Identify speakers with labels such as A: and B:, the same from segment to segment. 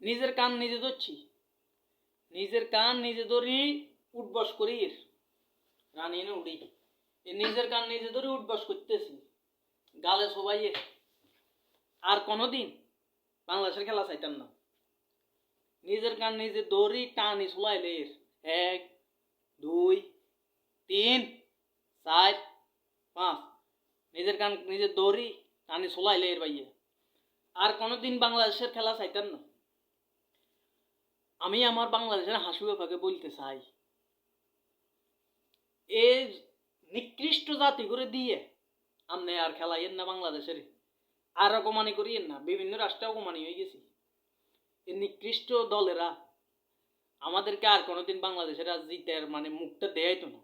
A: নিজের কান নিজে ধরছি, নিজের কান নিজে ধরি, উঠবস করি, রানি এনে উড়ি, নিজের কান নিজে ধরে উঠবস করতেছি গালে সবাই। আর কোনোদিন বাংলাদেশের খেলা চাইতাম না। নিজের কান নিজে দৌড়ি টানি চলাইলে 1 2 3 4 5, নিজের কান নিজে দৌড়ি টানি চলাইলে ভাইয়া। আর কোনোদিন বাংলাদেশের খেলা চাইতাম না। আমি আমার বাংলাদেশের হাসু বাপাকে বলতে চাই, এই নিকৃষ্ট জাতি করে দিয়ে আপনি আর খেলাইয়েন না বাংলাদেশের, আর অপমানি করিয়েন না। বিভিন্ন রাষ্ট্রে অপমানি হয়ে গেছি। এই নিকৃষ্ট দলেরা আমাদেরকে আর কোনোদিন বাংলাদেশের আজ জিতের মানে মুখটা দেয়াইতো না।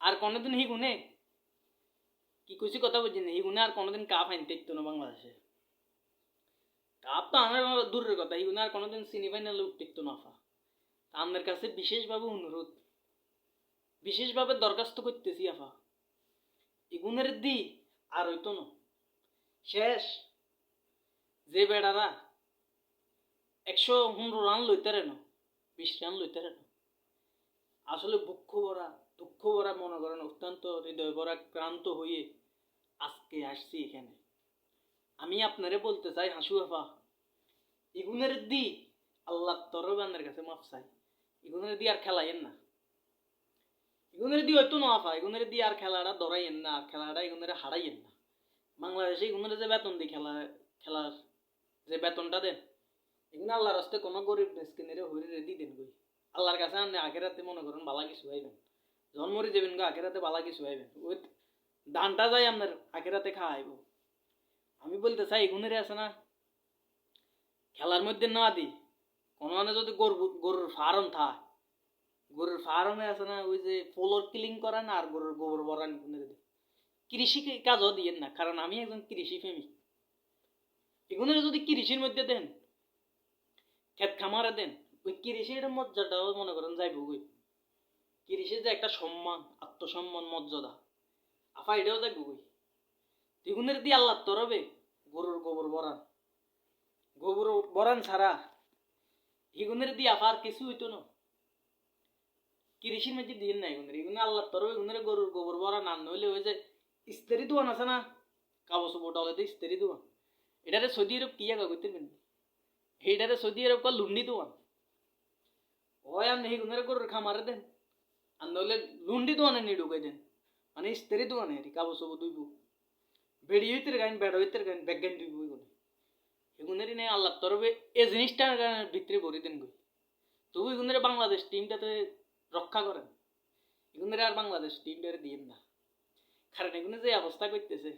A: আর কোনোদিন হিগুনে কি কইছি কথা বুঝছেন, হিগুনে আর কোনোদিন কাপ আনতে ইতো না বাংলাদেশে। কাপ তো আমার দূরের কথা, হিগুনে আর কোনোদিন সেমি ফাইনালে উঠতে ইতো না। আপনার কাছে বিশেষভাবে অনুরোধ, বিশেষভাবে দরখাস্ত করতেছি আফা, এগুনের দি আর হইতো না। শেষ যে বেড়ারা 115 রান লইতে না, 20 রান লইতে না, আসলে দুঃখ ভরা মনে করেন, অত্যন্ত হৃদয় ভরা ক্রান্ত হয়ে আজকে আসছি এখানে। আমি আপনারে বলতে চাই হাসু আফা, এগুনের দি আল্লাহ তরবানের কাছে মাফ চাই, এগুনের দি আর খেলাইয়েন না। এগুনের দি হয়তো না আফা, এগুনের দি আর খেলাটা ধরাইয়েন না, আর খেলাটা এগুনের হারাইয়েন না। বাংলাদেশে এগুনের যে বেতন দিই খেলার যে বেতনটা দেন, এগুলো আল্লাহর রাস্তে কোনো গরিব মিসকিনের হরিরে দি দেন গই। আল্লাহর কাছে আপনি আখেরাতে মনে করেন বালা কিছু হইবেন, জন্মরি দেবেন গো, আখেরাতে বালা কিছু হইবেন, ওই দানটা যাই আপনার আখেরাতে খাওয়াইব। আমি বলতে চাই এগুনের আছে না, খেলার মধ্যে না দি কোনো মানে যদি গরুর ফার্ম থাক, গরুর ফার্মে আছে না ওই যে ফ্লোর ক্লিন করা না, আর গরুর গোবর বরান কৃষি কাজও দিয়েন না, কারণ আমি একজন কৃষি প্রেমিক। এগুনের যদি কৃষির মধ্যে দেন, ক্ষেত খামারে দেন, ওই কৃষির মর্যাদাও মনে করেন যাইব গই। কৃষির যে একটা সম্মান, আত্মসম্মান, মর্যাদা আফা এটাও যাইব গই। এগুনের দিয়ে আল্লাহ তরবে গরুর গোবর বরান ছাড়া এগুনের দিয়ে আফা আর কিছু হইতো না। কৃষির মধ্যে দিন না এগুনে আল্লাহ তরবে, এগুনের গরুর গোবর বরান আর নইলে ওই যে ইস্তেরি দোয়ান আছে না, কাগজ বোটালে দিয়ে ইস্তেরি দোয়ান, এটারে সৌদি আরব কি আগা করতে পারেন, এইটারে সৌদি আরব কা লুন্ডি দোয়ান। হয় আপনি এগুনের গরুর খামারে দেন, আর নইলে লুন্ডি দোয়ানে নিয়ে ঢুকাই দেন, মানে ইস্তেরি দোয়ানে কাগজ দুইব, বেড়ি হইতে গাইন, বেড়া হইতে গাইন, ব্যাগান দুইব। এগুনেরই নেই আল্লাহ তরবে এই জিনিসটা ভিতরে ভরে দেন গই। তবু এগুনের বাংলাদেশ টিমটাতে রক্ষা করেন, এগুনের আর বাংলাদেশ টিমটারে দিয়েন না। কারণ এগুনে যে অবস্থা করতেছে,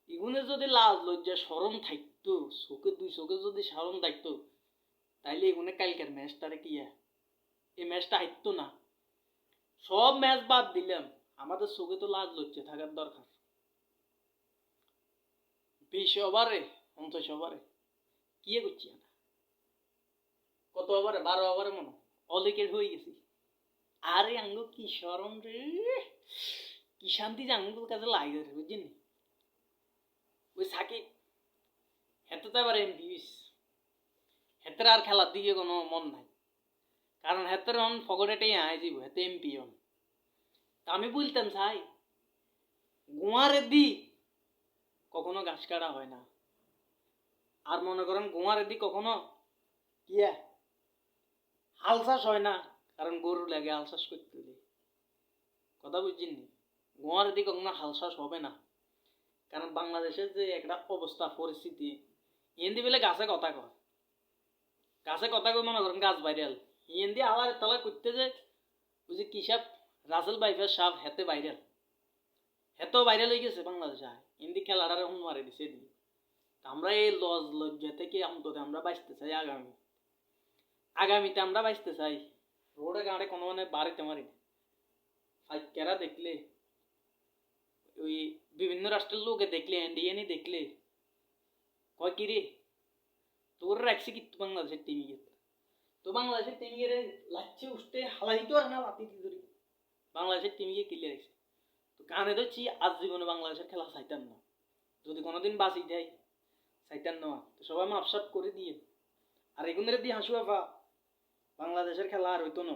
A: এগুনে যদি লাজ লজ্জা শরম থাকতো, চোখে দুই চোখে যদি শরম থাকতো, তাইলে এগুনে কালকের ম্যাচটারে কি এই ম্যাচটা হাইতো না। সব ম্যাচ বাদ দিলাম, আমাদের চোখে তো লাজ লজ্জা থাকার দরকার। 20 ওভারে 50 ওভারে কি করছি না, কত ওভারে 12 ওভারে মনে অলিকেট হয়ে গেছি। আরে আঙ্গু কি শরম রে, কি শান্তি যে আঙ্গুর কাছে লাগে রে, বুঝছেন? ওই সাকিব হেতে তো এবার এমপি হেতের আর খেলার দিকে কোনো মন নাই, কারণ হেতের হন ফগরেটেই আয় যাব, হেতে এমপি হন। তা আমি বলতাম চাই গোয়ারে দি কখনো ঘাস কাটা হয় না, আর মনে করেন গোয়ারে দি কখনো কিয়া হাল চাষ হয় না, কারণ গরু লাগে হাল চাষ করতে হলে। কথা বুঝছেন নি? গোয়ারে দি কখনো হাল চাষ হবে না, কারণ বাংলাদেশের যে একটা অবস্থা পরিস্থিতি, হিন্দি বেলে গাছে কথা কয়, গাছে কথা কই মনে করেন গাছ ভাইরাল, হিন্দি আলার তালা করতে যে ওই যে কি সাপ রাসেল বাইফের সাপ হেতে ভাইরাল, হেতেও ভাইরাল হয়ে গেছে বাংলাদেশে। হিন্দি খেলাটারে হুন মারে দিছে দিয়ে। আমরা এই লজ লজ্জা থেকে অন্তত আমরা বাঁচতে চাই, আগামীতে আমরা বাঁচতে চাই। রোডে গাড়ে কোনো মানে বাড়িতে মারি ফাইকেরা দেখলে, ওই বিভিন্ন রাষ্ট্রের লোকে দেখলে, ইন্ডিয়ানি দেখলে কয় কি রে তোর রাখছে কি বাংলাদেশের টিমি, তো বাংলাদেশের টিমিকে লাগছে উঠতে হালাই তো আর না লাতি ধরি, বাংলাদেশের টিমিকে কিলে রাখছে। তো কানে ধরছি আজ জীবনে বাংলাদেশের খেলা চাইতাম না, যদি কোনোদিন বাঁচি যাই চাইতাম না। তো সবাই মাপসাপ করে দিয়ে আর এগুনের দিয়ে হাসু আফা বাংলাদেশের খেলা আর হইতো না,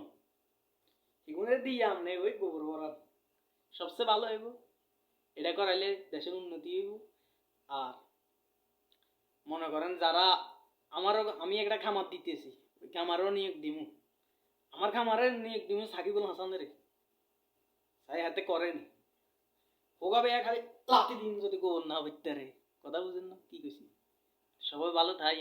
A: এগুনের দিয়ে আমনে ওই গোবর ভরার সবচেয়ে ভালো হইব। এটা করাইলে দেশের উন্নতি হইব। আর মনে করেন যারা আমি একটা খামার দিতেছি, ওই খামারও নিয়োগ দিমু, আমার খামারের নিয়োগ দিমু সাকিবুল হাসানের, তাই হাতে করেন হোগাবে খালি লাতি দিন যদি গোবর না হইতে রে। কথা বুঝেন না কি কইছি? সবাই ভালো থাই।